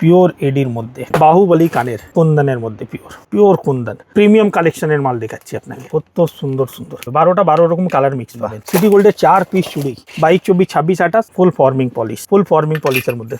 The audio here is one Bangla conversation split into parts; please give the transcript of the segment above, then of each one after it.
পিওর এডির মধ্যে বাহুবলী কানের কুন্দনের মধ্যে পিওর কুন্দন প্রিমিয়াম কালেকশনের মাল দেখাচ্ছি আপনাকে। কত সুন্দর সুন্দর 12 রকম কালার মিক্স পাবেন। সিটি গোল্ডের 4 পিস চুড়ি 22, 24, 26, 28 ফুল ফর্মিং পলিশের মধ্যে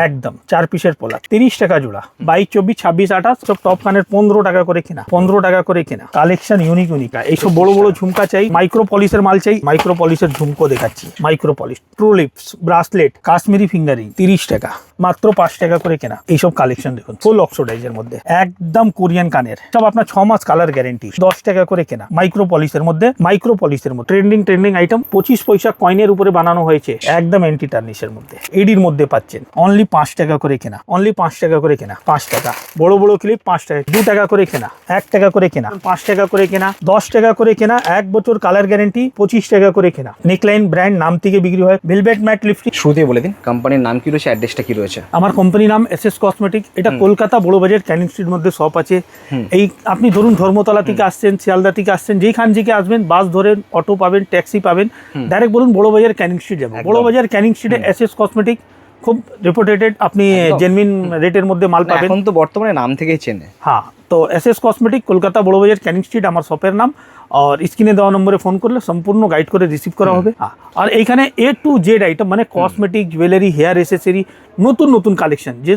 একদম 4 পিসের পলা 30 টাকা জোড়া। 22, 24, 26, 28 সব টপ কানের 15 টাকা করে কেনা, 15 টাকা করে কেনা। Collection unique. এইসব বড় বড় ঝুমকা চাই, মাইক্রো পলিশের মাল চাই, মাইক্রো পলিশের ঝুমকো দেখাচ্ছি। Micro polish, true lips, bracelet, Kashmiri finger ring 30 টাকা, মাত্র 5 টাকা করে কেনা। এইসব কালেকশন দেখুন ফুল অক্সিডাইজের মধ্যে একদম কোরিয়ান কানের, সব আপনার 6 মাস কালার গ্যারেন্টি, 10 টাকা করে কেনা। মাইক্রো পলিশের মধ্যে ট্রেন্ডিং আইটেম 25 পয়সা কয়েনের উপরে বানানো হয়েছে, একদম অ্যান্টি টার্নিশের মধ্যে এডির মধ্যে পাচ্ছেন। অনলি 5 টাকা করে কেনা, 5 টাকা। বড় বড় ক্লিপ 5 টাকা, 2 টাকা করে কেনা, 1 টাকা করে কেনা, 5 টাকা করে কেনা, 10 টাকা করে কেনা, 1 বছর কালার গ্যারেন্টি, 25 টাকা করে কেনা। নেকলাইন ব্র্যান্ড নাম থেকে বিক্রি হয়। ভেলভেট ম্যাট লিপস্টিক শুরুতেই বলে দিন কোম্পানির নাম কি রয়েছে, অ্যাড্রেসটা কি রয়েছে? আমার কোম্পানির নাম এসএস কসমেটিক। এটা কলকাতা বড় বাজার ক্যানিং স্ট্রিট মধ্যে শপ আছে। এই আপনি ধরুন ধর্মতলা থেকে আসছেন, শিয়ালদা থেকে আসছেন, যেইখান থেকে আসবেন বাস ধরেন, অটো পাবেন, ট্যাক্সি পাবেন, ডাইরেক্ট বলুন বড় বাজার ক্যানিং স্ট্রিট যাবেন। বড় বাজার ক্যানিং স্ট্রিটে এসএস কসমেটিক খুব রেপুটেড, আপনি জেনুইন রেটের মধ্যে মাল পাবেন। এখন তো বর্তমানে নাম থেকেই চেনে। হ্যাঁ, তো এসএস কসমেটিক কলকাতা বড় বাজার ক্যানিং স্ট্রিট আমার শপের নাম। আর স্ক্রিনে দেওয়া নম্বরে ফোন করলে সম্পূর্ণ গাইড করে রিসিভ করা হবে। আর এইখানে A to Z আইটেম মানে কসমেটিক, জুয়েলারি, হেয়ার অ্যাসেসরি, নতুন কালেকশন যে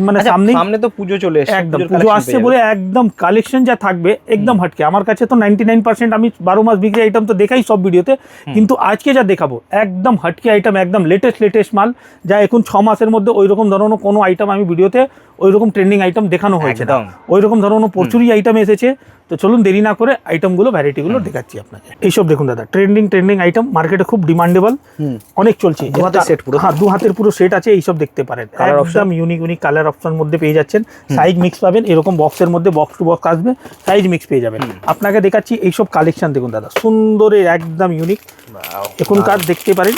মানে সামনে তো পুজো চলে এসেছে, একদম পুজো আসছে বলে একদম কালেকশন যা থাকবে একদম হটকে। আমার কাছে তো 99% আমি 12 মাস বিক্রি আইটেম তো দেখাই সব ভিডিওতে, কিন্তু আজকে যা দেখাবো একদম হটকে আইটেম, একদম লেটেস্ট মাল, যা এখন 6 মাসের মধ্যে ওইরকম ধরনের কোনো আইটেম আমি ভিডিওতে ওইরকম ট্রেন্ডিং আইটেম দেখানো হয়েছে না। ওইরকম ধরনের প্রচুরই আইটেম এসেছে। তো চলুন দেরি না করে আইটেমগুলো, ভ্যারাইটিগুলো দেখাচ্ছি আপনাকে। এইসব দেখুন দাদা, ট্রেন্ডিং আইটেম, মার্কেটে খুব ডিমান্ডেবল, অনেক চলছে। হ্যাঁ, 2 হাতের পুরো সেট আছে। এইসব দেখতে পারেন, একদম ইউনিক কালার অপশন মধ্যে পেয়ে যাচ্ছেন। সাইজ মিক্স পাবেন, এরকম বক্সের মধ্যে বক্স টু বক্স আসবে, সাইজ মিক্স পেয়ে যাবেন। আপনাকে দেখাচ্ছি এইসব কালেকশন দেখুন দাদা, সুন্দরের একদম ইউনিক। এখনকার দেখতে পারেন,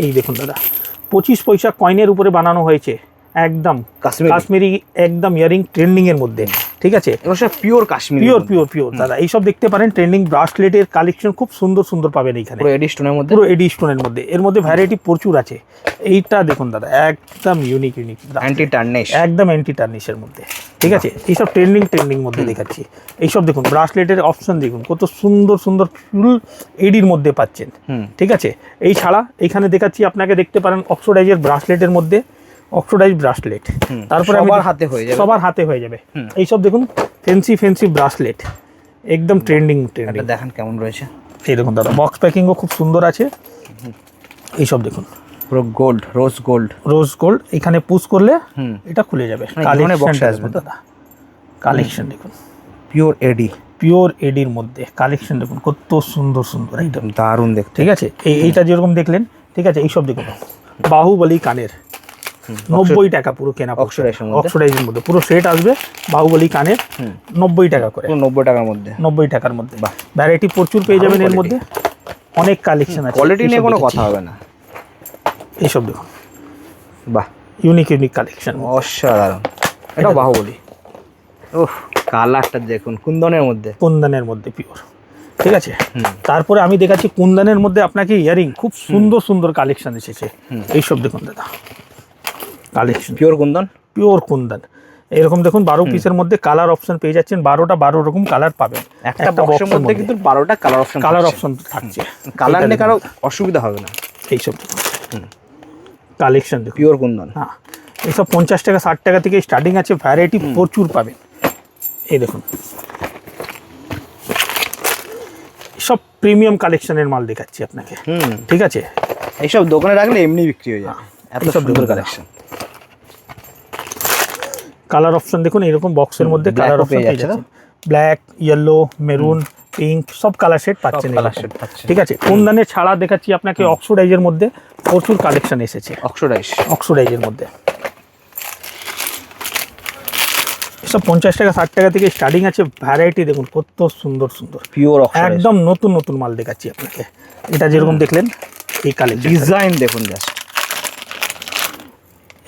এই দেখুন দাদা 25 পয়সা কয়েনের উপরে বানানো হয়েছে, একদম কাশ্মীরি একদম ইয়ারিং ট্রেন্ডিং এর মধ্যে। ঠিক আছে, পিওর কাশ্মীরি, পিওর দাদা। এইসব দেখতে পারেন, ট্রেন্ডিং ব্রাসলেটের কালেকশন খুব সুন্দর পাবেন এইখানে, পুরো এডি স্টোনের মধ্যে। এর মধ্যে ভ্যারাইটি প্রচুর আছে। এইটা দেখুন দাদা, একদম ইউনিক অ্যান্টি টার্নিশ, একদম অ্যান্টি টার্নিশের মধ্যে। ঠিক আছে, এইসব ট্রেন্ডিং মধ্যে দেখাচ্ছি। এইসব দেখুন ব্রাসলেটের অপশন দেখুন, কত সুন্দর ফুল এডির মধ্যে পাচ্ছেন। ঠিক আছে, এই ছাড়া এইখানে দেখাচ্ছি আপনাকে, দেখতে পারেন অক্সিডাইজের ব্রাসলেটের মধ্যে, অক্সিডাইজ ব্রাসলেট, তারপরে সবার হাতে হয়ে যাবে। এইসব দেখুন ফেন্সি ব্রাসলেট, একদম ট্রেন্ডিং। দেখেন কেমন রয়েছে। এই দেখুন দাদা, বক্স প্যাকিংও খুব সুন্দর আছে। এইসব দেখুন পুরো গোল্ড, রোজ গোল্ড। এখানে পুশ করলে এটা খুলে যাবে, কালেকশন দেখুন পিওর এডির মধ্যে কালেকশন দেখুন, কত সুন্দর আইটেম, দারুণ দেখতে। ঠিক আছে, এইটা যেরকম দেখলেন, ঠিক আছে। এইসব দেখুন বাহুবলী কানের 90 টাকা পুরো কেনা, অক্সিডাইজের মধ্যে পুরো সেট আসবে। বাহুবলী কানের 90 টাকা করে, 90 টাকার মধ্যে ভ্যারাইটি প্রচুর পেয়ে যাবেন। এর মধ্যে অনেক কালেকশন আছে, কোয়ালিটি নিয়ে কোনো কথা হবে না। এইসব দেখুন, বাহ, ইউনিক কালেকশন, অসাধারণ। এটা বাহুবলী, ওহ কালারটা দেখুন, কুন্দনের মধ্যে পিওর। ঠিক আছে, তারপরে আমি দেখাচ্ছি কুন্দনের মধ্যে আপনাকে ইয়ারিং, খুব সুন্দর কালেকশন এসেছে। এইসব দেখুন দাদা, কালেকশন পিওর কুন্দন। এরকম দেখুন 12 পিসের মধ্যে কালার অপশন পেয়ে যাচ্ছেন। 12 রকম কালার পাবেন একটা বক্সের মধ্যে, কিন্তু 12টা কালার অপশন থাকছে। কালার নিয়ে কারো অসুবিধা হবে না। এইসব দেখুন কালেকশন দেখুন, পিওর কুন্দন। হ্যাঁ, এইসব 50 টাকা 60 টাকা থেকে স্টার্টিং আছে, ভ্যারাইটি প্রচুর পাবেন। এই দেখুন সব প্রিমিয়াম কালেকশনের মাল দেখাচ্ছি আপনাকে। ঠিক আছে, এইসব দোকানে রাখলে এমনি বিক্রি হয়ে যাবে, এত সুন্দর কালেকশন। কালার অপশন দেখুন, এরকম বক্সের মধ্যে কালার অপশন পেয়ে যাচ্ছে, ব্ল্যাক, ইয়েলো, মেরুন, পিঙ্ক, সব কালার সেট পাচ্ছেন। ঠিক আছে, কুন্দনের ছাড়া দেখাচ্ছি আপনাকে অক্সিডাইজের মধ্যে প্রচুর কালেকশন এসেছে। অক্সিডাইজের মধ্যে সব 50 টাকা 60 টাকা থেকে স্টার্টিং আছে, ভ্যারাইটি দেখুন কত সুন্দর পিওর একদম নতুন মাল দেখাচ্ছি আপনাকে। এটা যেরকম দেখলেন, এই কালেকশন ডিজাইন দেখুন, জাস্ট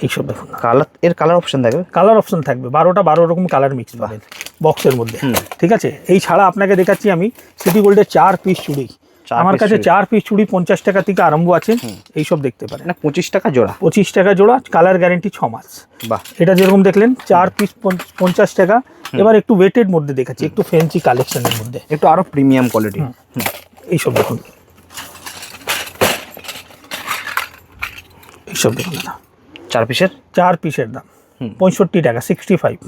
এইসব দেখুন। কালার অপশন থাকবে 12 রকম কালার মিক্স পাবেন বক্সের মধ্যে। ঠিক আছে, এই ছাড়া আপনাকে দেখাচ্ছি আমি সিটি গোল্ডের 4 পিস চুড়ি আমার কাছে 4 পিস চুড়ি 50 টাকা থেকে আরম্ভ আছে, এইসব দেখতে পারেন। না 25 টাকা জোড়া, 25 টাকা জোড়া, কালার গ্যারেন্টি 6 মাস। বাহ, এটা যেরকম দেখলেন 4 পিস 50 টাকা। এবার একটু ওয়েটেড মধ্যে দেখাচ্ছি, একটু ফ্যান্সি কালেকশনের মধ্যে, একটু আরো প্রিমিয়াম কোয়ালিটি। এইসব দেখুন, এইসব দেখুন দাদা, 4 পিসের পিসের দাম 65 টাকা, 65।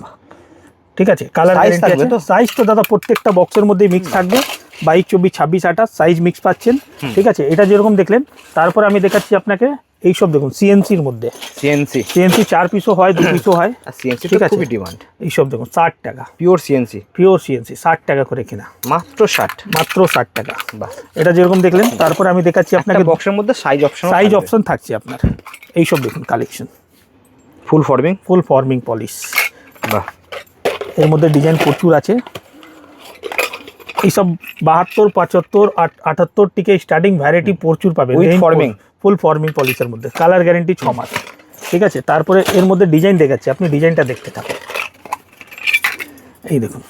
ঠিক আছে, কালার Size গ্যারেন্টি থাকবে আছে। তো? সাইজ তো দাদা প্রত্যেকটা বক্সের মধ্যে মিক্স থাকবে, 22, 24, 26, 28 সাইজ মিক্স পাচ্ছেন। ঠিক আছে, এটা যেরকম দেখলেন, তারপর আমি দেখাচ্ছি আপনাকে এইসব দেখুন সিএনসির মধ্যে। সিএনসি 4 পিসও হয়, 2 পিসও হয়। সিএনসি ঠিক তো আছে, খুবই ডিমান্ড। এইসব দেখুন 60 টাকা, পিওর সিএনসি, পিওর সিএনসি 60 টাকা করে কিনা, মাত্র 60। মাত্র 60 টাকা। বাহ, এটা যেরকম দেখলেন, তারপর আমি দেখাচ্ছি আপনাকে আপনাকে বক্সের মধ্যে সাইজ অপশন থাকছে আপনার। এইসব দেখুন কালেকশন, ফুল ফর্মিং, ফুল ফর্মিং পলিশ। বাহ, এর মধ্যে ডিজাইন প্রচুর আছে। এইসব 72, 75, 78 থেকে স্টার্টিং ভ্যারাইটি প্রচুর পাবেন। With forming? ফুল ফর্মিং পলিশের মধ্যে, কালার গ্যারেন্টি 6 মাস। ঠিক আছে, তারপরে এর মধ্যে ডিজাইন দেখাচ্ছি, আপনি ডিজাইনটা দেখতে থাকুন। এই দেখুন,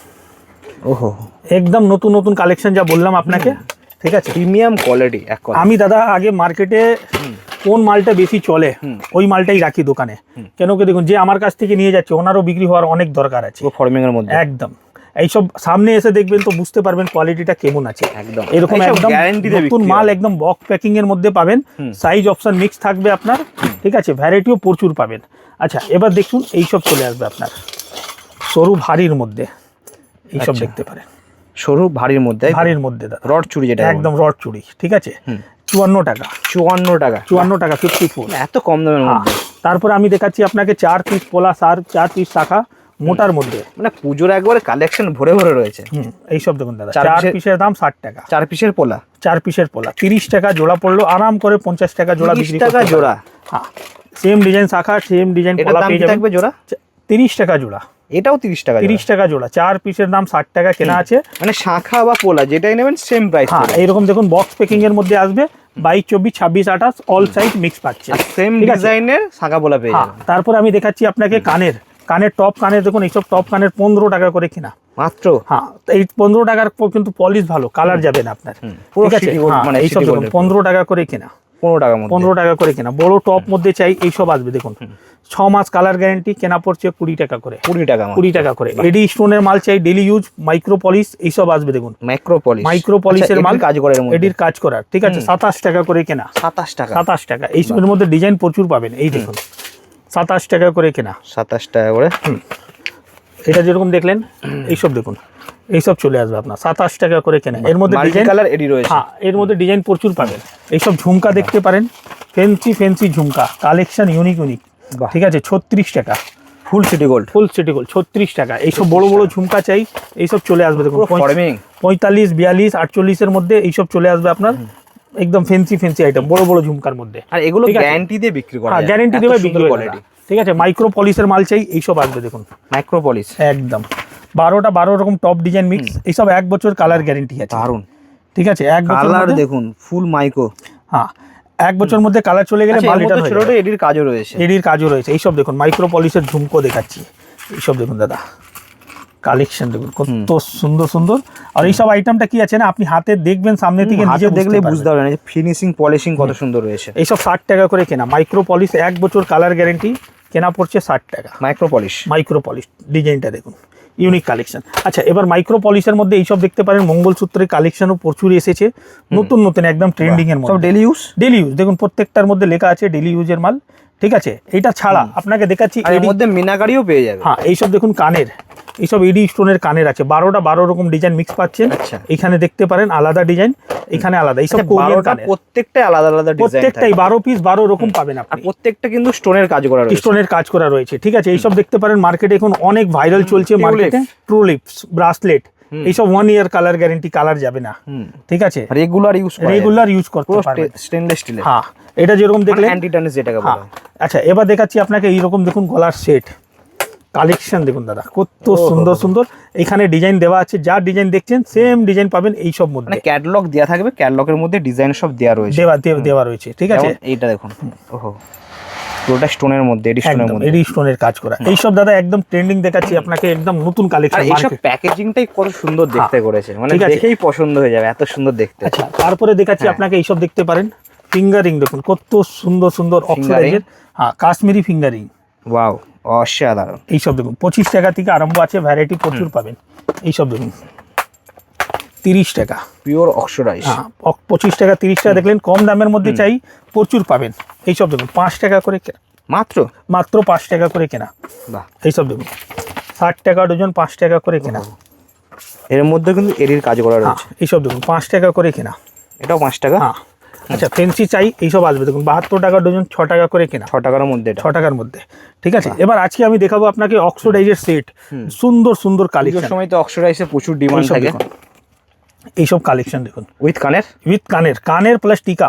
ওহো, একদম নতুন নতুন কালেকশন যা বললাম আপনাকে। ঠিক আছে, প্রিমিয়াম কোয়ালিটি এক কথা। আমি দাদা আগে মার্কেটে কোন মালটা বেশি চলে ওই মালটাই রাখি দোকানে। কেন কি দেখুন, যে আমার কাছ থেকে নিয়ে যাচ্ছে ওনারও বিক্রি হওয়ার অনেক দরকার আছে। ফর্মিং এর মধ্যে একদম, এইসব সামনে এসে দেখবেন তো বুঝতে পারবেন কোয়ালিটিটা কেমন আছে। একদম এরকম এইসব একদম guarantee দিয়ে নতুন বিক্রি মাল, হয়। একদম বক্স প্যাকিং এর মধ্যে পাবেন। সাইজ অপশন মিক্স থাকবে আপনার। ঠিক আছে, ভ্যারাইটিও প্রচুর পাবেন। আচ্ছা, এবার দেখুন এইসব চলে আসবে আপনার সরু ভারীর মধ্যে, এইসব আচ্ছা। দেখতে পারেন। সরু ভারীর মধ্যে, ভারীর মধ্যে দাদা, রড চুড়ি যেটা একদম রড চুড়ি। ঠিক আছে, 54 টাকা, 54 টাকা, 54 টাকা 54। এত কম দামের মধ্যে। তারপর আমি দেখাচ্ছি আপনাকে 4 পিস পোলা সার, 4 পিস শাখা মোটার মধ্যে। মানে পুজোর একবারে কালেকশন ভরে ভরে রয়েছে। এইসব দেখুন দাদা, 4 4 পিসের দাম 60 টাকা। 4 পিসের পোলা, 4 পিসের পোলা 30 টাকা জোড়া পড়লো, আরাম করে 50 টাকা জোড়া 30 বিক্রি টাকা করতে জোড়া। পারবেন। হ্যাঁ, সেম ডিজাইন শাখা, সেম ডিজাইন এটার পোলা দাম পেয়ে কি যাবেন। থাকবে জোড়া? 30 টাকা জোড়া, এটাও 30 টাকা জোড়া। 30 টাকা জোড়া। 4 পিসের দাম 60 টাকা কেনা আছে। মানে শাখা বা পোলা যেটাই নেবেন সেম প্রাইস। হ্যাঁ, এইরকম দেখুন বক্স প্যাকিং এর মধ্যে আসবে। 22, 24, 26, 28 অল সাইজ মিক্স পাচ্ছে। সেম ঠিক আছে? ডিজাইনের শাখা পোলা পেয়ে হ্যাঁ, যাবেন। তারপর আমি দেখাচ্ছি আপনাকে কানের টপ কানের। দেখুন এইসব টপ কানের 15 টাকা করে কিনা মাত্র। হ্যাঁ, এই 15 টাকার কিন্তু পলিশ ভালো, কালার যাবে না আপনার। পুরো ঠিক আছে, city gold, হ্যাঁ, মানে এইসব city দেখুন gold 15 টাকা করে কিনা, 15 টাকার মধ্যে। 15 টাকা করে কিনা। বড় টপ মধ্যে চাই, এইসব আসবে দেখুন 6 মাস কালার গ্যারেন্টি, কেনা পড়ছে 20 টাকা করে। 20 টাকা, 20 টাকা করে। এডি স্টোনের মাল চাই, ডেলি ইউজ, মাইক্রো পলিশ, এইসব আসবে দেখুন। মাইক্রো পলিশ, মাইক্রো পলিশের মাল কাজ করে এর মধ্যে। এডির কাজ করার। ঠিক আছে, 27 টাকা করে কেনা, 27 টাকা, 27 টাকা। এইসবের মধ্যে ডিজাইন প্রচুর পাবেন। এই দেখুন 27 টাকা করে কেনা। 27 টাকা করে। এটা যেরকম দেখলেন, এইসব দেখুন, এইসব চলে আসবে আপনার 27 টাকা করে কেনা। এর মধ্যে মাল্টি ডিজাইন, কালার এডি রয়েছে। হ্যাঁ, এর মধ্যে ডিজাইন প্রচুর পাবেন। এইসব ঝুমকা দেখতে পারেন, ফেন্সি ঝুমকা কালেকশন, ইউনিক। বাহ। ঠিক আছে, 36 টাকা ফুল সিটি গোল্ড, ফুল সিটি গোল্ড 36 টাকা। এইসব বড় বড় ঝুমকা চাই, এইসব চলে আসবে দেখুন। ফর্মিং 45, 42, 48 এর মধ্যে এইসব চলে আসবে আপনার। একদম ফেন্সি আইটেম, বড় বড় ঝুমকার মধ্যে। আর এগুলো ঠিক আছে? গ্যারান্টি দিয়ে বিক্রি করা হ্যাঁ, যায়। গ্যারান্টি এত দেবে, সুন্দর বিক্রি কোয়ালিটি। কোয়ালিটি। ঠিক আছে, মাইক্রো পলিশের মাল চাই, এইসব আসবে দেখুন। মাইক্রো পলিশ একদম 12 রকম টপ ডিজাইন মিক্স। এইসব 1 বছর কালার গ্যারান্টি আছে। দারুন। ঠিক আছে, 1 বছর কালার দেখুন, ফুল মাইক্রো। হ্যাঁ, 1 বছর মধ্যে কালার চলে গেলে মাল রিটার্ন হয়ে ছোট যাবে। এডির কাজও রয়েছে। এডির কাজও রয়েছে। এইসব দেখুন মাইক্রো পলিশের ঝুমকো দেখাচ্ছি। এইসব দেখুন দাদা, কালেকশন দেখুন কত সুন্দর। আর এইসব আইটেমটা কি আছে না, আপনি হাতে দেখবেন, সামনে থেকে নিজে দেখলে বুঝতে বুঝতে পারবেন যে ফিনিশিং পলিশিং কত সুন্দর রয়েছে। এইসব 60 টাকা করে কেনা। মাইক্রো পলিশ 1 বছর কালার গ্যারেন্টি, কেনা পড়ছে 60 টাকা। মাইক্রো পলিশ, মাইক্রো পলিশ ডিজাইনটা দেখুন, ইউনিক কালেকশন। আচ্ছা, এবার মাইক্রো পলিশের মধ্যে এইসব দেখতে পারেন। মঙ্গলসূত্রের কালেকশনও প্রচুর এসেছে, নতুন একদম ট্রেন্ডিং এর সব মধ্যে। Daily use. দেখুন প্রত্যেকটার মধ্যে লেখা আছে ডেলি ইউজের মাল। ঠিক আছে, এটা ছাড়া আপনাকে দেখাচ্ছি আর এর মধ্যে মিনাকারিও পেয়ে যাবে। হ্যাঁ, এইসব দেখুন কানের, এইসব এডি স্টোনের কানের আছে। 12 রকম ডিজাইন মিক্স পাচ্ছেন। আচ্ছা। এখানে দেখতে পারেন আলাদা ডিজাইন, এখানে আলাদা। এইসব কোরিয়ান কানের, প্রত্যেকটা আলাদা আলাদা ডিজাইন, প্রত্যেকটাই 12 পিস 12 রকম পাবেন আর আপনি। প্রত্যেকটা কিন্তু স্টোনের কাজ করা রয়েছে। স্টোনের কাজ করা রয়েছে। ঠিক আছে, এইসব দেখতে পারেন। মার্কেটে এখন অনেক ভাইরাল চলছে মার্কেটে। ট্রু লিপস ব্রাসলেট, এইসব 1 ইয়ার কালার গ্যারেন্টি, কালার যাবে না। ঠিক আছে, রেগুলার ইউজ করতে পারবেন। স্টেনলেস স্টিলের। হ্যাঁ, এটা যেরকম দেখলেন অ্যান্টি টার্নিশ যেটাকে বলা হয়। আচ্ছা, এবার দেখাচ্ছি আপনাকে এইরকম দেখুন গলার সেট কালেকশন দেখুন দাদা, কত সুন্দর। এখানে ডিজাইন দেওয়া আছে, যা ডিজাইন দেখছেন সেম ডিজাইন পাবেন এইসব মধ্যে। মানে ক্যাটালগ দেয়া থাকবে, ক্যাটালগের মধ্যে ডিজাইন সব দেয়া রয়েছে, দেওয়া রয়েছে। ঠিক আছে, এইটা দেখুন। ওহো, পুরোটা স্টোনের মধ্যে, এডি স্টোনের একদম মধ্যে। এডি স্টোনের কাজ করা। এইসব দাদা একদম ট্রেন্ডিং দেখাচ্ছি আপনাকে, একদম নতুন আর কালেকশন এইসব মার্কেট। প্যাকেজিংটাই কত সুন্দর দেখতে করেছে, মানে ঠিক আছে। দেখেই পছন্দ হয়ে যাবে, এত সুন্দর দেখতে। আচ্ছা, তারপরে দেখাচ্ছি হ্যাঁ। আপনাকে এইসব দেখতে পারেন। ফিঙ্গারিং দেখুন কত সুন্দর সুন্দর অক্সিডাইজের, হ্যাঁ কাশ্মীরি ফিঙ্গারিং। ওয়াও, অসাধারণ। এইসব দেখুন 25 টাকা থেকে আরম্ভ আছে, ভ্যারাইটি প্রচুর পাবেন। এইসব দেখুন 30 টাকা, পিওর অক্সিডাইজ। হ্যাঁ 25 টাকা 30 টাকা দেখলেন, কম দামের মধ্যে চাই প্রচুর পাবেন। এইসব দেখুন 5 টাকা করে কেনা, মাত্র মাত্র 5 টাকা করে কেনা। বাহ, এইসব দেখুন 60 টাকা ডজন, 5 টাকা করে কেনা। এর মধ্যে কিন্তু এডির কাজ করা হ্যাঁ রয়েছে। এইসব দেখুন 5 টাকা করে কেনা। এটাও 5 টাকা। হ্যাঁ আচ্ছা, ফেন্সি চাই এইসব আসবে দেখুন 72 টাকা ডজন, 6 টাকা করে কেনা। 6 টাকার মধ্যে এটা। 6 টাকার মধ্যে, ঠিক আছে। এবার আজকে আমি দেখাবো আপনাকে অক্সিডাইজের সেট, সুন্দর সুন্দর পুজোর কালেকশন। সময় তো অক্সিডাইজে প্রচুর ডিমান্ড থাকে। এইসব কালেকশন দেখুন উইথ কানের। উইথ কানের প্লাস টিকা,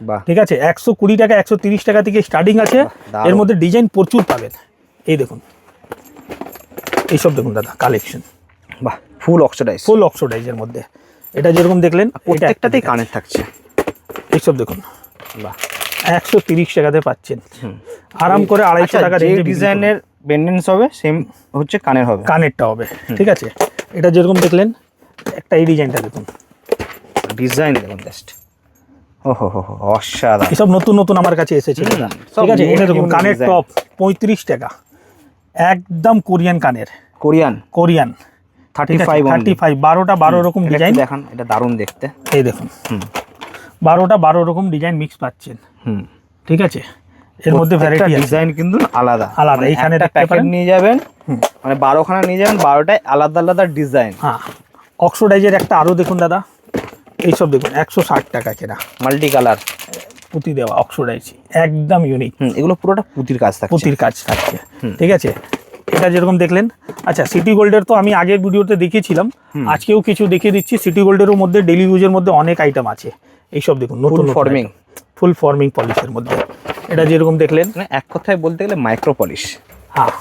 বাহ, ঠিক আছে। 120 টাকা 130 টাকা থেকে স্টার্টিং আছে। দারুণ। এর মধ্যে ডিজাইন প্রচুর পাবেন। এই দেখুন এইসব দেখুন দাদা কালেকশন, বাহ, ফুল অক্সিডাইজ। ফুল অক্সিডাইজের মধ্যে। এটা যেরকম দেখলেন এটা প্রত্যেকটাতেই কানের থাকছে। এইসব দেখুন বাহ, 130 টাকাতে পাচ্ছেন, আরাম করে 250 টাকা যে রেঞ্জে ডিজাইনের বেন্ডেন্স হবে সেম হচ্ছে কানের হবে। কানেরটা হবে, ঠিক আছে। এটা যেরকম দেখলেন একটা, এই ডিজাইনটা দেখুন, ডিজাইন দেখুন জাস্ট, ওহো হো হো, অসাধারণ। এসব নতুন নতুন আমার কাছে এসেছে দাদা, সব ঠিক আছে। unique এটা দেখুন unique কানের design। টপ 35 টাকা, একদম কোরিয়ান কানের, কোরিয়ান কোরিয়ান 35 35, 12টা 12 রকম ডিজাইন। দেখান, এটা দারুণ দেখতে। এই দেখুন 12টা 12 রকম ডিজাইন মিক্স পাচ্ছেন, হুম, ঠিক আছে। এর মধ্যে ভ্যারাইটি আছে, ডিজাইন কিন্তু আলাদা আলাদা। মানে এইখানে একটা দেখতে প্যাকেট পারেন। নিয়ে যাবেন, মানে 12খানা নিয়ে যাবেন, 12টায় আলাদা আলাদা ডিজাইন। হ্যাঁ অক্সিডাইজের একটা আরও দেখুন দাদা, এইসব দেখুন 160 টাকা কেনা, মাল্টি কালার পুঁতি দেওয়া অক্সিডাইজ, একদম ইউনিক। এগুলো পুরোটা পুঁতির কাজ থাকছে। পুঁতির কাজ থাকছে, ঠিক আছে। এটা যেরকম দেখলেন, আচ্ছা সিটি গোল্ডের তো আমি আগের ভিডিওতে দেখিয়েছিলাম, আজকেও কিছু দেখিয়ে দিচ্ছি। সিটি গোল্ডেরও মধ্যে ডেলি ইউজের মধ্যে অনেক আইটেম আছে। এইসব দেখুন নতুন ফর্মিং, ফুল ফর্মিং পলিশের মধ্যে। এটা যেরকম দেখলেন, মানে এক কথায় বলতে গেলে মাইক্রো পলিশ। হ্যাঁ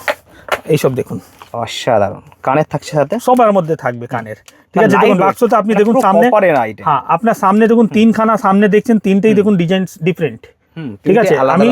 এইসব দেখুন অসাধারণ, কানের থাকছে সাথে, সবার মধ্যে থাকবে কানের, ঠিক আছে। দেখুন বাক্সটা আপনি দেখুন পুরো সামনে, copper এর item। হ্যাঁ আপনার সামনে দেখুন 3খানা সামনে দেখছেন, 3টেই দেখুন ডিজাইন ডিফারেন্ট, ঠিক আছে। আমি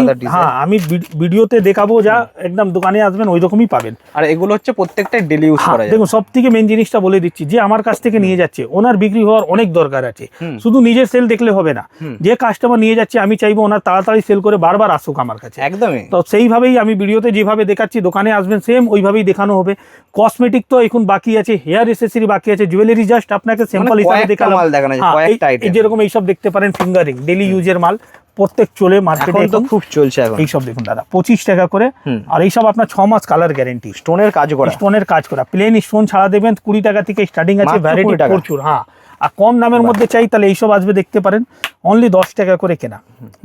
আমি ভিডিওতে দেখাবো যা, একদম দোকানে আসবেন ওই রকমই পাবেন। আর এগুলো হচ্ছে প্রত্যেকটাই ডেলি ইউজ করা যায়। দেখুন সব থেকে মেন জিনিসটা বলে দিচ্ছি, যে আমার কাছ থেকে নিয়ে যাচ্ছে ওনার বিক্রি হওয়ার অনেক দরকার আছে, শুধু নিজের সেল দেখলে হবে না। যে কাস্টমার নিয়ে যাচ্ছে আমি চাইবো ওনার তাড়াতাড়ি সেল করে বারবার আসুক আমার কাছে। একদমই। তো সেইভাবেই আমি ভিডিওতে যেভাবে দেখাচ্ছি, দোকানে আসবেন সেম ওইভাবেই দেখানো হবে। কসমেটিক তো এখন বাকি আছে, হেয়ার এসেসরি বাকি আছে, জুয়েলারি জাস্ট আপনাকে স্যাম্পল হিসেবে কয়েকটা দেখালাম। মাল দেখানো যায়, হ্যাঁ, কয়েকটা এই item। যেরকম এইসব দেখতে পারেন, ফিঙ্গারিং ডেলি ইউজের মাল প্রত্যেক চলে মার্কেটে, এখন তো খুব চলছে এখন। এইসব দেখুন দাদা 25 টাকা করে। আর এইসব আপনার 6 মাস কালার গ্যারেন্টি, স্টোনের কাজ করা। স্টোনের কাজ করা, প্লেন স্টোন ছাড়া দেবেন 20 টাকা থেকে স্টার্টিং আছে, মাত্র ভ্যারাইটি 20 টাকা। প্রচুর। হ্যাঁ, আর কম দামের মধ্যে চাই তাহলে এইসব আসবে, দেখতে পারেন অনলি 10 টাকা করে কেনা।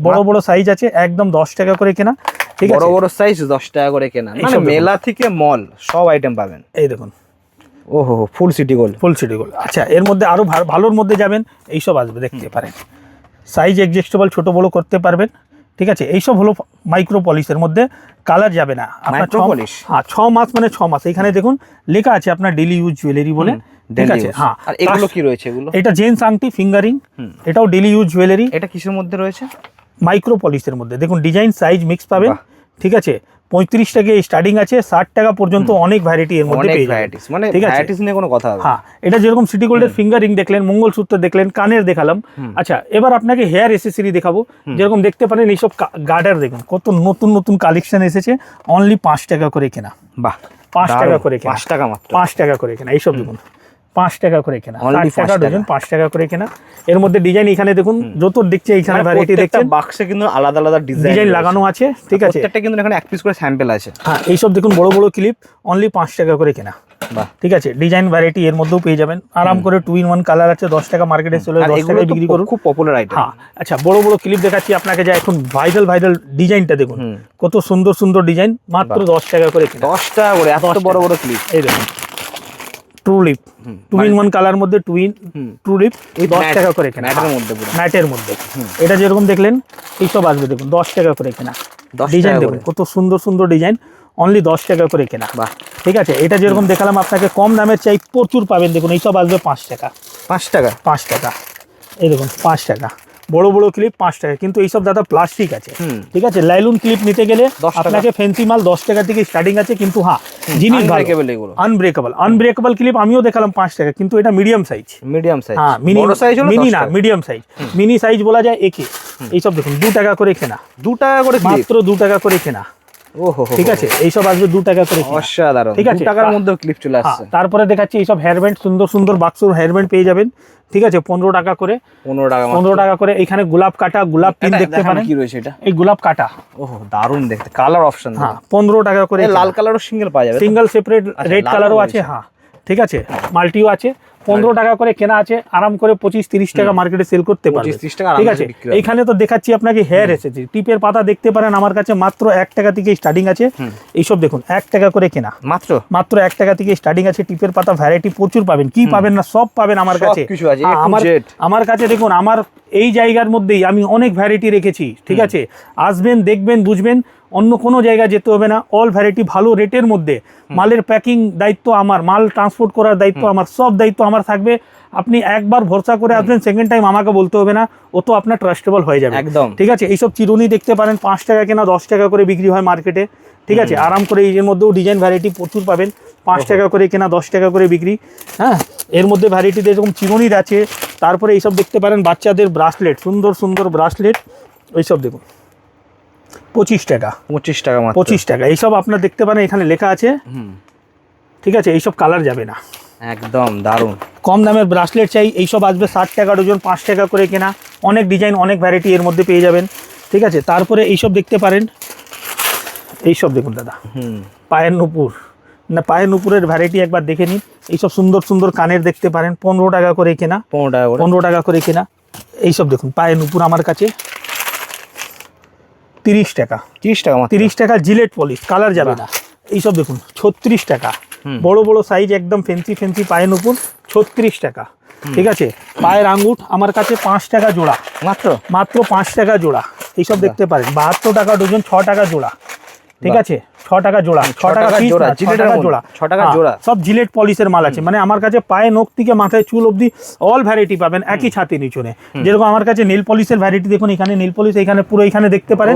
বড় বড় সাইজ আছে, একদম 10 টাকা করে কেনা, ঠিক বড় আছে। বড় সাইজ 10 টাকা করে কেনা, মানে এইসব দেখুন। মেলা থেকে মল সব আইটেম পাবেন। এই দেখুন ওহো, ফুল সিটি গোল্ড। ফুল সিটি গোল্ড। আচ্ছা এর মধ্যে আরো ভালোর মধ্যে যাবেন, এইসব আসবে দেখতে পারেন, সাইজ অ্যাডজাস্টেবল ছোট বড় করতে পারবেন, ঠিক আছে। এইসব হলো মাইক্রো পলিশের মধ্যে, কালার যাবে না আপনার। Micro polish? হ্যাঁ 6 মাস মানে 6 মাস। এখানে দেখুন লেখা আছে আপনার ডেলি ইউজ জুয়েলারি বলে, ঠিক আছে। হ্যাঁ, আর এগুলো কি রয়েছে এগুলো? এটা জেন্টস আংটি ফিঙ্গারিং, এটাও ডেলি ইউজ জুয়েলারি, এটা কিসের মধ্যে রয়েছে? মাইক্রো পলিশের মধ্যে। দেখুন ডিজাইন সাইজ মিক্স পাবেন, বাহ। ঠিক আছে। 35 টাকা স্টার্টিং আছে, 60 টাকা পর্যন্ত অনেক ভ্যারাইটি এর মধ্যে অনেক পেয়ে যাবেন, ভ্যারাইটিস, মানে ঠিক আছে। ভ্যারাইটিস নিয়ে কোনো কথা হবে না। হ্যাঁ, এটা যেরকম সিটি গোল্ডের ফিঙ্গারিং দেখলেন, মঙ্গলসূত্র দেখলেন, কানের দেখালাম। আচ্ছা এবার আপনাকে হেয়ার এসেসরি দেখাবো। যেরকম দেখতে পারেন এইসব গার্ডার দেখুন, কত নতুন নতুন কালেকশন এসেছে, অনলি 5 টাকা করে কেনা, বাহ, 5 টাকা করে কেনা, 5 টাকা মাত্র। 5 টাকা করে কেনা। এইসব দেখুন 5 টাকা করে কেনা, Only 60 টাকা 5 টাকা। ডজন, 5 টাকা করে কেনা। এর মধ্যে ডিজাইন এখানে দেখুন, যত দেখছে এইখানে ভ্যারাইটি দেখছেন, বাক্সে কিন্তু আলাদা আলাদা ডিজাইন লাগানো আছে, ঠিক আছে। প্রত্যেকটা কিন্তু এখানে এক পিস করে স্যাম্পল আছে। হ্যাঁ এইসব দেখুন বড় বড় ক্লিপ, অনলি 5 টাকা করে কেনা, বাহ, ঠিক আছে। ডিজাইন ভ্যারাইটি এর মধ্যেও পেয়ে যাবেন আরাম করে। 2 in 1 কালার আছে, 10 টাকা মার্কেটে চলে, আর 10 এগুলো টাকায় তো বিক্রি করুন। খুব পপুলার আইটেম। হ্যাঁ আচ্ছা, বড় বড় ক্লিপ দেখাচ্ছি আপনাকে, যা এখন ভাইরাল ডিজাইনটা দেখুন, কত সুন্দর সুন্দর ডিজাইন, মাত্র 10 টাকা করে কেনা। 10 টাকা করে এত বড় বড় ক্লিপ। এই দেখুন ট্রুলিপ, 2 in 1 কালার মধ্যে ট্রুলিপ, এই 10 টাকা করে কেনা, ম্যাটের মধ্যে পুরো। ম্যাটের মধ্যে। এটা যেরকম দেখলেন এইসব আসবে দেখুন 10 টাকা করে কেনা। 10 ডিজাইন টাকা দেখুন করে। কত সুন্দর সুন্দর ডিজাইন, অনলি 10 টাকা করে কেনা, বাহ, ঠিক আছে। এটা যেরকম দেখালাম আপনাকে, কম দামের চাই প্রচুর পাবেন। দেখুন এইসব আসবে 5 টাকা, 5 টাকা। 5 টাকা। এই দেখুন 5 টাকা, বড় বড় ক্লিপ 5 টাকা, কিন্তু এইসব দাদা প্লাস্টিক আছে, ঠিক আছে। লাইলন ক্লিপ নিতে গেলে 10 টাকা। আপনাকে ফ্যান্সি মাল 10 টাকা থেকে স্টার্টিং আছে, কিন্তু হ্যাঁ জিনিস ভালো, Unbreakable এগুলো। আনব্রেকেবল ক্লিপ আমিও দেখালাম 5 টাকা, কিন্তু এটা মিডিয়াম সাইজ, মিডিয়াম সাইজ। হ্যাঁ মিনি বড় সাইজ হলো মিনি 10 না টাকা। মিডিয়াম সাইজ, মিনি সাইজ বলা যায় একে। এইসব দেখুন 2 টাকা করে কেনা, 2 টাকা করে ক্লিপ। মাত্র 2 টাকা করে কেনা, ওহো, ঠিক আছে। এইসব আসবে 2 টাকা করে কেনা। অসাধারণ, ঠিক আছে। 2 টাকার মধ্যে ক্লিপ চলে হ্যাঁ, আসছে। তারপরে দেখাচ্ছি এইসব হেয়ার ব্যান্ড, সুন্দর সুন্দর বাক্সর হেয়ার ব্যান্ড পেয়ে যাবেন, ঠিক আছে। 15 টাকা করে, 15 টাকা 15 টাকা করে। এখানে গোলাপ কাটা, গোলাপ পিন এটা দেখতে দেখান পারেন, কি রয়েছে এটা। এই গোলাপ কাটা, ওহো, দারুণ দেখতে, কালার অপশন। হ্যাঁ 15 টাকা করে। লাল কালারও সিঙ্গেল পাওয়া যাবে, সিঙ্গেল সেপারেট আচ্ছা, রেড লালও কালারও রয়েছে। আছে, হ্যাঁ ঠিক আছে। মাল্টিও আছে, 15 টাকা করে কেনা আছে, আরাম করে 25-30 টাকা মার্কেটে সেল করতে পারবে, 25-30 টাকা ঠিক আরামসে আছে। বিক্রি হবে। এইখানে তো দেখাচ্ছি আপনাকে হেয়ার এসেছে, টিপের পাতা দেখতে পারেন আমার কাছে মাত্র 1 টাকা থেকে স্টার্টিং আছে। এইসব দেখুন 1 টাকা করে কেনা, মাত্র 1 টাকা থেকে স্টার্টিং আছে। টিপের পাতা ভ্যারাইটি প্রচুর পাবেন, কি পাবেন না সব পাবেন আমার কাছে। সবকিছু আছে, হ্যাঁ, A to Z। আমার কাছে দেখুন, আমার এই জায়গার মধ্যেই আমি অনেক ভ্যারাইটি রেখেছি, ঠিক আছে। আসবেন, দেখবেন, বুঝবেন, অন্য কোনো জায়গায় যেতে হবে না। অল ভ্যারাইটি ভালো রেটের মধ্যে, মালের প্যাকিং দায়িত্ব আমার, মাল ট্রান্সপোর্ট করার দায়িত্ব আমার, সব দায়িত্ব আমার থাকবে। আপনি একবার ভরসা করে আসবেন, সেকেন্ড টাইম আমাকে বলতে হবে না, ও তো আপনার ট্রাস্টেবল হয়ে যাবে একদম। ঠিক আছে। এইসব চিরুনি দেখতে পারেন 5 টাকা কেনা, 10 টাকা করে বিক্রি হয় মার্কেটে, ঠিক আছে। আরাম করে এর মধ্যেও ডিজাইন ভ্যারাইটি প্রচুর পাবেন, 5 টাকা করে কেনা, 10 টাকা করে বিক্রি। হ্যাঁ, এর মধ্যে ভ্যারাইটিতে এরকম চিরুনির আছে। তারপরে এইসব দেখতে পারেন বাচ্চাদের ব্রাসলেট, সুন্দর সুন্দর ব্রাসলেট, ওইসব দেখুন 25 টাকা, 25 টাকা মাত্র। 25 টাকা। এইসব আপনার দেখতে পারেন এখানে লেখা আছে, ঠিক আছে। এইসব কালার যাবে না, একদম দারুণ। কম দামের ব্রাসলেট চাই, এইসব আসবে 60 টাকা ডজন, 5 টাকা করে কেনা। অনেক ডিজাইন, অনেক ভ্যারাইটি এর মধ্যে পেয়ে যাবেন, ঠিক আছে। তারপরে এইসব দেখতে পারেন, এইসব দেখুন দাদা, পায়ের নুপুর, না পায়ের নুপুরের ভ্যারাইটি একবার দেখে নিন। এইসব সুন্দর সুন্দর কানের দেখতে পারেন, 15 টাকা করে কেনা, 15 টাকা করে। 15 টাকা করে কেনা। এইসব দেখুন পায়ের নুপুর আমার কাছে 30 টাকা, 30 টাকা মাত্র। 30 টাকা জিলেট পলিশ, কালার যাবে না। এইসব দেখুন 36 টাকা, বড় বড় সাইজ, একদম ফেন্সি ফেন্সি পায়ের নুপুর, 36 টাকা, ঠিক আছে। পায়ের আঙ্গুঠ আমার কাছে 5 টাকা জোড়া, মাত্র 5 টাকা জোড়া। এইসব দেখতে পারেন 72 টাকা ডজন, 6 টাকা জোড়া, ঠিক আছে। 6 টাকা জোড়া, 6 টাকা পিস, 6 টাকা জোড়া, 6 টাকা জোড়া। সব জিলেট পলিশের মাল আছে। মানে আমার কাছে পায়ে নখ থেকে মাথায় চুল অবধি অল ভ্যারাইটি পাবেন একই ছাতির নিচনে। যেরকম আমার কাছে নেল পলিশের ভ্যারাইটি দেখুন, এখানে নেল পলিশ, এখানে পুরো এখানে দেখতে পারেন,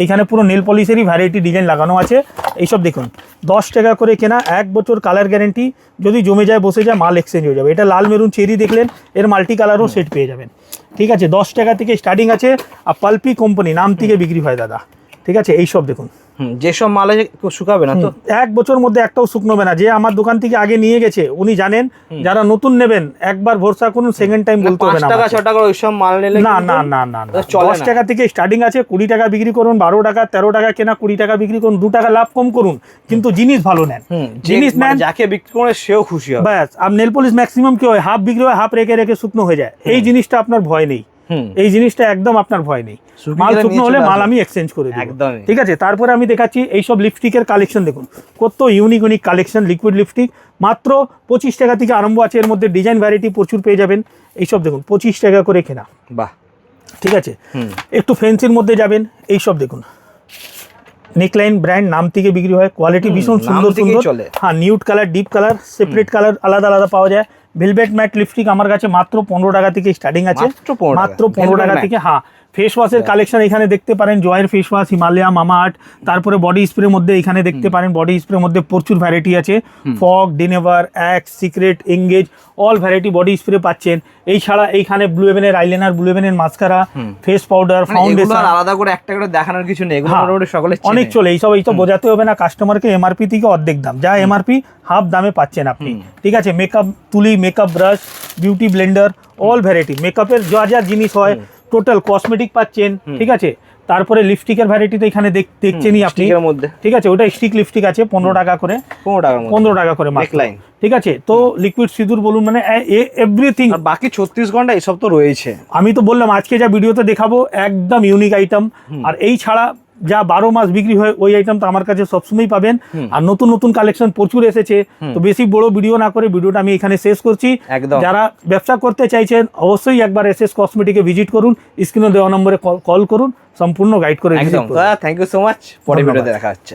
এইখানে পুরো নেল পলিশেরই ভ্যারাইটি ডিজাইন লাগানো আছে। এইসব দেখুন 10 টাকা করে কেনা, 1 বছর কালার গ্যারেন্টি, যদি জমে যায় বসে যায় মাল এক্সচেঞ্জ হয়ে যাবে। এটা লাল মেরুন চেরি দেখলেন, এর মাল্টি কালারও সেট পেয়ে যাবেন, ঠিক আছে। 10 টাকা থেকে স্টার্টিং আছে, আর পালপি কোম্পানি নাম থেকে বিক্রি হয় দাদা, ঠিক আছে। এইসব দেখুন, যেসব মালে শুকাবে না তো, 1 বছর মধ্যে একটাও শুকনোবে না। যে আমার দোকান থেকে আগে নিয়ে গেছে উনি জানেন। যারা নতুন নেবেন একবার ভরসা করুন, সেকেন্ড টাইম বলতে হবে না। 5 টাকা 6 টাকা ওইসব মাল নিলে না না না না, 10 টাকা থেকে স্টার্টিং আছে, 20 টাকা বিক্রি করুন, 12 টাকা 13 টাকা কেনা, 20 টাকা বিক্রি করুন, 2 টাকা লাভ কম করুন, কিন্তু জিনিস ভালো নেন। জিনিস নেন, যাকে বিক্রি করে সেও খুশি হবে। ব্যাস। আর নেল পলিশ ম্যাক্সিমাম কি হয়, হাফ বিক্রি হয়, হাফ রেখে রেখে শুকনো হয়ে যায়। এই জিনিসটা আপনার ভয় নেই, এই জিনিসটা একদম আপনার ভয় নেই। মাল শুকনো হলে মাল আমি এক্সচেঞ্জ করে দেব, একদমই। ঠিক আছে। তারপরে আমি দেখাচ্ছি এইসব লিপস্টিকের কালেকশন দেখুন, কত unique unique collection. Liquid lipstick মাত্র 25 টাকা থেকে আরম্ভ আছে, এর মধ্যে ডিজাইন ভ্যারাইটি প্রচুর পেয়ে যাবেন। এইসব দেখুন 25 টাকা করে কেনা, বাহ, ঠিক আছে। একটু ফ্যান্সির মধ্যে যাবেন, এইসব দেখুন নেকলাইন ব্র্যান্ড নাম থেকে বিক্রি হয়, কোয়ালিটি ভীষণ সুন্দর সুন্দর। হ্যাঁ, nude colour, deep colour, separate colour আলাদা আলাদা পাওয়া যায়। ভেলভেট ম্যাট লিপস্টিক আমার কাছে মাত্র 15 টাকা থেকে স্টার্টিং আছে, মাত্র 15 টাকা থেকে। হ্যাঁ, ফেস ওয়াশের কালেকশন এখানে দেখতে পারেন, জয়ের ফেস ওয়াশ, হিমালয়া, মামা আর্থ। তারপরে বডি স্প্রের মধ্যে এখানে দেখতে পারেন, বডি স্প্রের মধ্যে প্রচুর ভ্যারাইটি আছে। Fogg, Denver, Axe, Secret, Engage, all variety body spray পাচ্ছেন। এই ছাড়া এইখানে ব্লু হেভেনের আইলাইনার, ব্লু হেভেনের মাস্কারা, ফেস পাউডার, ফাউন্ডেশন, আলাদা করে একটা করে দেখানোর কিছু নেই, এগুলো মোটামুটি সকলে অনেক চলে। এইসব বোঝাতে হবে না কাস্টমারকে, এমআরপি থেকে অর্ধেক দাম, যা এমআরপি হাফ দামে পাচ্ছেন আপনি, ঠিক আছে। মেকআপ তুলি, makeup brush, beauty Blender, all variety মেকআপের যা যা জিনিস হয় টোটাল কসমেটিক পাচ্ছেন, ঠিক আছে। তারপরে লিপস্টিকের ভ্যারাইটি তো এখানে দেখছেনই আপনি, ঠিক আছে। ওটা স্টিক লিপস্টিক আছে 15 টাকা করে, 15 টাকা করে মাত্র, ঠিক আছে। তো লিকুইড সিঁদুর বলুন, মানে এভরিথিং। বাকি 36 ঘন্টা এসব তো রয়েছে। আমি তো বললাম আজকে যা ভিডিওতে দেখাবো একদম ইউনিক আইটেম। আর এই ছাড়া যা 12 মাস বিক্রি হয় ওই আইটেম তো আমার কাছে সবসময় পাবেন। আর নতুন নতুন কালেকশন প্রচুর এসেছে, তো বেশি বড় ভিডিও না করে ভিডিওটা আমি এখানে শেষ করছি। যারা ব্যবসা করতে চাইছেন অবশ্যই একবার এসএস কসমেটিকে ভিজিট করুন, স্ক্রিনে দেওয়া নম্বরে কল করুন, সম্পূর্ণ গাইড করে। একদম, থ্যাংক ইউ সো মাচ। পরে ভিডিওতে দেখা হচ্ছে।